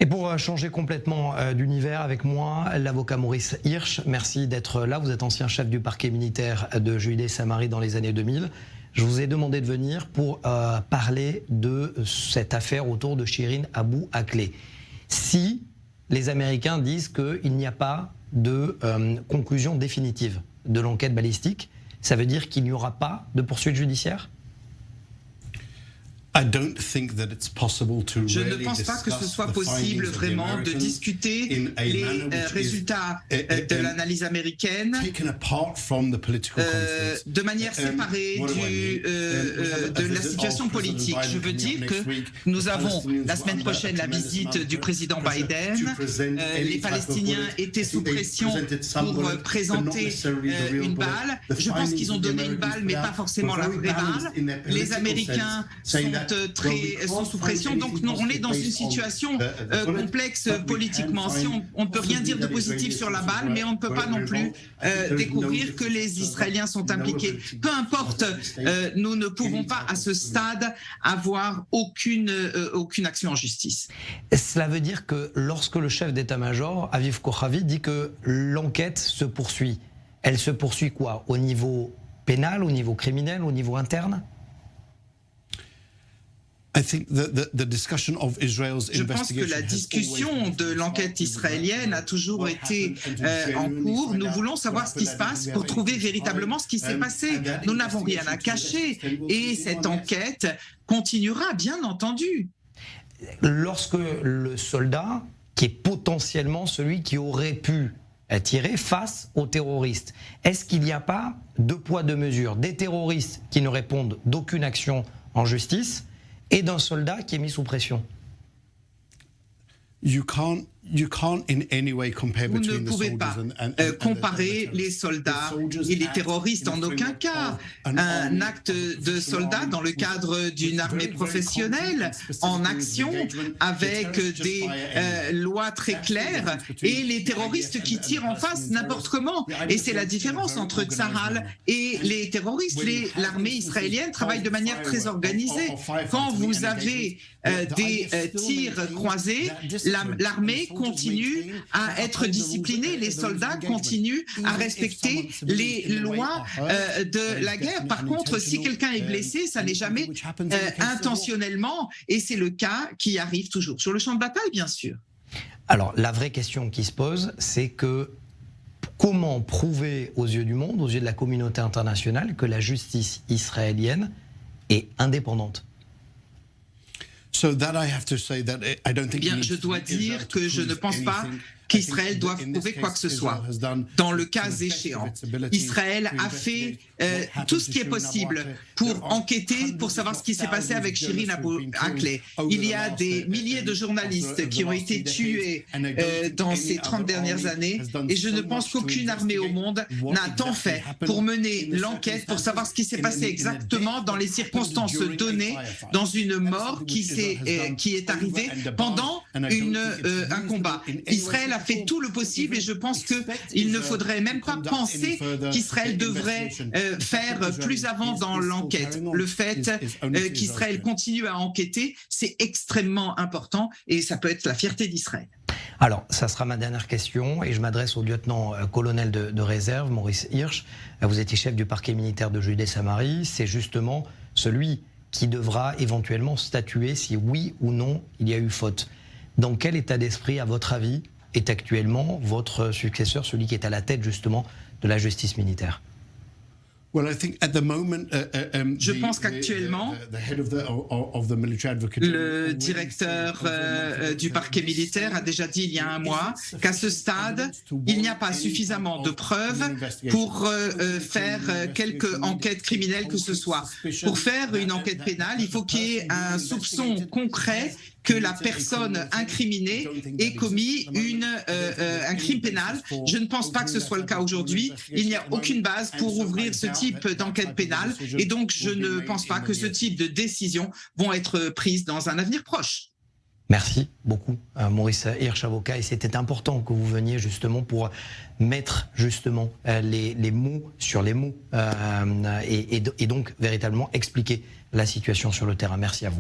Et pour changer complètement d'univers avec moi, l'avocat Maurice Hirsch, merci d'être là. Vous êtes ancien chef du parquet militaire de Judée-Samarie dans les années 2000. Je vous ai demandé de venir pour parler de cette affaire autour de Shirin Abu Akleh. Si les Américains disent qu'il n'y a pas de conclusion définitive de l'enquête balistique, ça veut dire qu'il n'y aura pas de poursuite judiciaire ? Je ne pense pas que ce soit possible vraiment de discuter les résultats de l'analyse américaine de manière séparée de la situation politique. Je veux dire que nous avons la semaine prochaine la visite du président Biden. Les Palestiniens étaient sous pression pour présenter une balle. Je pense qu'ils ont donné une balle, mais pas forcément la vraie balle. Les Américains sont sous pression, donc on est dans une situation complexe politiquement. Si on ne peut rien dire de positif sur la balle, mais on ne peut pas non plus découvrir que les Israéliens sont impliqués. Peu importe, nous ne pouvons pas à ce stade avoir aucune action en justice. Cela veut dire que lorsque le chef d'état-major, Aviv Kochavi, dit que l'enquête se poursuit, elle se poursuit quoi? Au niveau pénal, au niveau criminel, au niveau interne? Je pense que la discussion de l'enquête israélienne a toujours été en cours. Nous voulons savoir ce qui se passe pour trouver véritablement ce qui s'est passé. Nous n'avons rien à cacher et cette enquête continuera, bien entendu. Lorsque le soldat, qui est potentiellement celui qui aurait pu tirer face aux terroristes, est-ce qu'il n'y a pas deux poids deux mesures, des terroristes qui ne répondent d'aucune action en justice et d'un soldat qui est mis sous pression? Vous ne pouvez pas comparer les soldats et les terroristes en aucun cas. Un acte de soldat dans le cadre d'une armée professionnelle, en action, avec des lois très claires, et les terroristes qui tirent en face n'importe comment. Et c'est la différence entre Tsahal et les terroristes. L'armée israélienne travaille de manière très organisée. Quand vous avez des tirs croisés, l'armée continue à être disciplinée, les soldats continuent à respecter les lois de la guerre. Par contre, si quelqu'un est blessé, ça n'est jamais intentionnellement, et c'est le cas qui arrive toujours. Sur le champ de bataille, bien sûr. Alors, la vraie question qui se pose, c'est que comment prouver aux yeux du monde, aux yeux de la communauté internationale, que la justice israélienne est indépendante? Eh bien, je dois dire que je ne pense pas qu'Israël doive prouver quoi que ce soit. Dans le cas échéant, Israël a fait tout ce qui est possible pour enquêter, pour savoir ce qui s'est passé avec Shirin Abu Akleh. Il y a des milliers de journalistes qui ont été tués dans ces 30 dernières années, et je ne pense qu'aucune armée au monde n'a tant fait pour mener l'enquête, pour savoir ce qui s'est passé exactement dans les circonstances données, dans une mort qui est arrivée pendant un combat. Israël a fait tout le possible, et je pense qu'il ne faudrait même pas penser qu'Israël devrait faire plus avant dans l'enquête. Le fait qu'Israël continue à enquêter, c'est extrêmement important, et ça peut être la fierté d'Israël. Alors, ça sera ma dernière question, et je m'adresse au lieutenant-colonel de réserve, Maurice Hirsch. Vous étiez chef du parquet militaire de Judée-Samarie. C'est justement celui qui devra éventuellement statuer si oui ou non il y a eu faute. Dans quel état d'esprit, à votre avis, est actuellement votre successeur, celui qui est à la tête justement de la justice militaire? Je pense qu'actuellement, le directeur du parquet militaire a déjà dit il y a un mois qu'à ce stade, il n'y a pas suffisamment de preuves pour faire quelque enquête criminelle que ce soit. Pour faire une enquête pénale, il faut qu'il y ait un soupçon concret que la personne incriminée ait commis un crime pénal. Je ne pense pas que ce soit le cas aujourd'hui. Il n'y a aucune base pour ouvrir ce type d'enquête pénale, et donc je ne pense pas que ce type de décisions vont être prises dans un avenir proche. Merci beaucoup, Maurice Hirsch, avocat. Et c'était important que vous veniez justement pour mettre justement les mots sur les mots et donc véritablement expliquer la situation sur le terrain. Merci à vous.